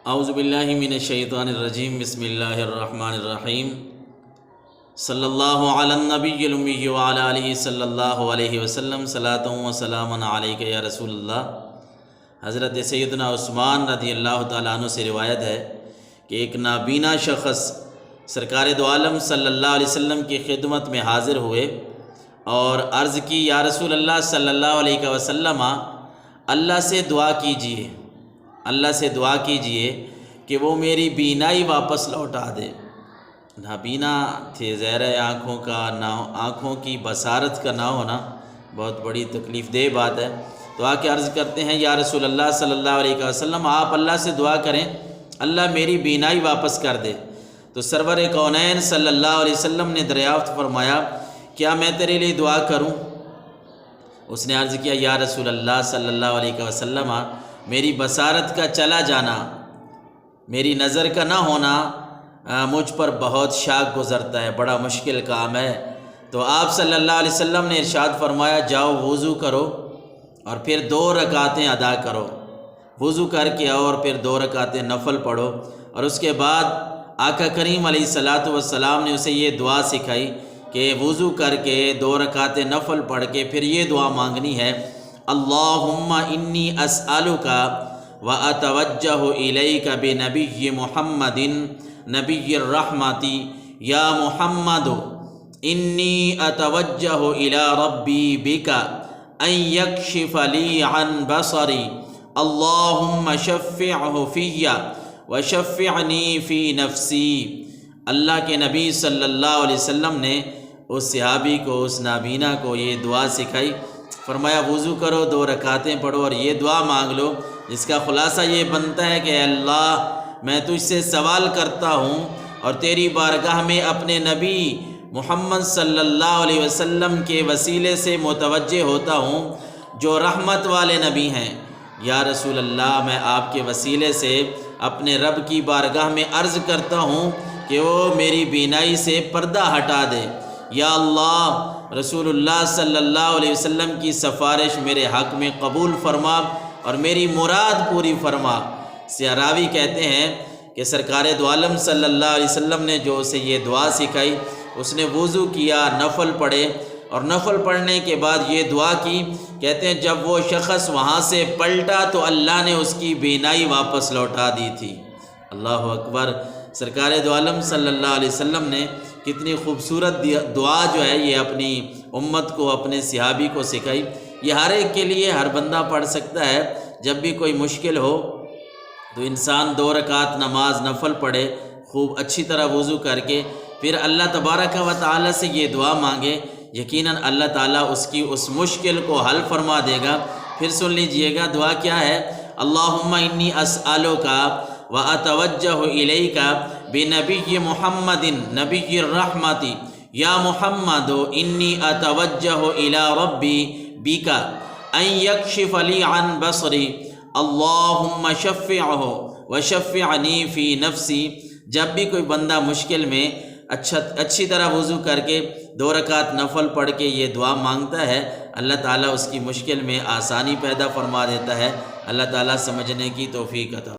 اعوذ باللہ من الشیطان الرجیم بسم اللہ الرحمن الرحیم صلی اللہ علی النبی الامی وعلی آلہ صلی اللہ علیہ وسلم صلاۃ و سلام علیک یا رسول اللہ۔ حضرت سیدنا عثمان رضی اللہ تعالیٰ عنہ سے روایت ہے کہ ایک نابینا شخص سرکار دو عالم صلی اللہ علیہ وسلم کی خدمت میں حاضر ہوئے اور عرض کی، یا رسول اللہ صلی اللہ علیہ وسلم، اللہ سے دعا کیجئے، اللہ سے دعا کیجئے کہ وہ میری بینائی واپس لوٹا دے۔ نابینا تھے، ظاہر ہے آنکھوں کا نہ آنکھوں کی بصارت کا نہ ہونا بہت بڑی تکلیف دہ بات ہے۔ تو آ کے عرض کرتے ہیں، یا رسول اللہ صلی اللہ علیہ وسلم، آپ اللہ سے دعا کریں اللہ میری بینائی واپس کر دے۔ تو سرور کونین صلی اللہ علیہ وسلم نے دریافت فرمایا، کیا میں تیرے لیے دعا کروں؟ اس نے عرض کیا، یا رسول اللہ صلی اللہ علیہ وسلم، میری بصارت کا چلا جانا، میری نظر کا نہ ہونا مجھ پر بہت شاق گزرتا ہے، بڑا مشکل کام ہے۔ تو آپ صلی اللہ علیہ وسلم نے ارشاد فرمایا، جاؤ وضو کرو اور پھر 2 رکعتیں ادا کرو، وضو کر کے اور پھر 2 رکعتیں نفل پڑھو۔ اور اس کے بعد آقا کریم علیہ الصلاۃ والسلام نے اسے یہ دعا سکھائی کہ وضو کر کے 2 رکعتیں نفل پڑھ کے پھر یہ دعا مانگنی ہے، اللہم انی اسألک و اتوجہ الیک بنبی محمد نبی الرحمت یا محمد انی اتوجہ الی ربی بک ان یکشف لی عن بصری اللہم شفعہ فی وشفعنی فی نفسی۔ اللہ کے نبی صلی اللہ علیہ وسلم نے اس صحابی کو، اس نابینا کو یہ دعا سکھائی، فرمایا وضو کرو، 2 رکعتیں پڑھو اور یہ دعا مانگ لو، جس کا خلاصہ یہ بنتا ہے کہ اے اللہ میں تجھ سے سوال کرتا ہوں اور تیری بارگاہ میں اپنے نبی محمد صلی اللہ علیہ وسلم کے وسیلے سے متوجہ ہوتا ہوں جو رحمت والے نبی ہیں۔ یا رسول اللہ، میں آپ کے وسیلے سے اپنے رب کی بارگاہ میں عرض کرتا ہوں کہ وہ میری بینائی سے پردہ ہٹا دے۔ یا اللہ، رسول اللہ صلی اللہ علیہ وسلم کی سفارش میرے حق میں قبول فرما اور میری مراد پوری فرما۔ راوی کہتے ہیں کہ سرکار دو عالم صلی اللہ علیہ وسلم نے جو اسے یہ دعا سکھائی، اس نے وضو کیا، نفل پڑھے اور نفل پڑھنے کے بعد یہ دعا کی۔ کہتے ہیں جب وہ شخص وہاں سے پلٹا تو اللہ نے اس کی بینائی واپس لوٹا دی تھی۔ اللہ اکبر! سرکار دو عالم صلی اللہ علیہ وسلم نے کتنی خوبصورت دعا جو ہے یہ اپنی امت کو، اپنے صحابی کو سکھائی۔ یہ ہر ایک کے لیے ہر بندہ پڑھ سکتا ہے۔ جب بھی کوئی مشکل ہو تو انسان 2 رکعت نماز نفل پڑھے، خوب اچھی طرح وضو کر کے پھر اللہ تبارک و تعالیٰ سے یہ دعا مانگے، یقیناً اللہ تعالیٰ اس کی اس مشکل کو حل فرما دے گا۔ پھر سن لیجئے گا دعا کیا ہے، اللہم انی اسألک و اتوجہ الیک بنبی محمد نبی الرحمت یا محمد انی اتوجہ الی ربی بک ان یکشف لی عن بصری اللہم شفعہ وشفعنی فی نفسی۔ جب بھی کوئی بندہ مشکل میں اچھی طرح وضو کر کے 2 رکعت نفل پڑھ کے یہ دعا مانگتا ہے، اللہ تعالیٰ اس کی مشکل میں آسانی پیدا فرما دیتا ہے۔ اللہ تعالیٰ سمجھنے کی توفیق عطا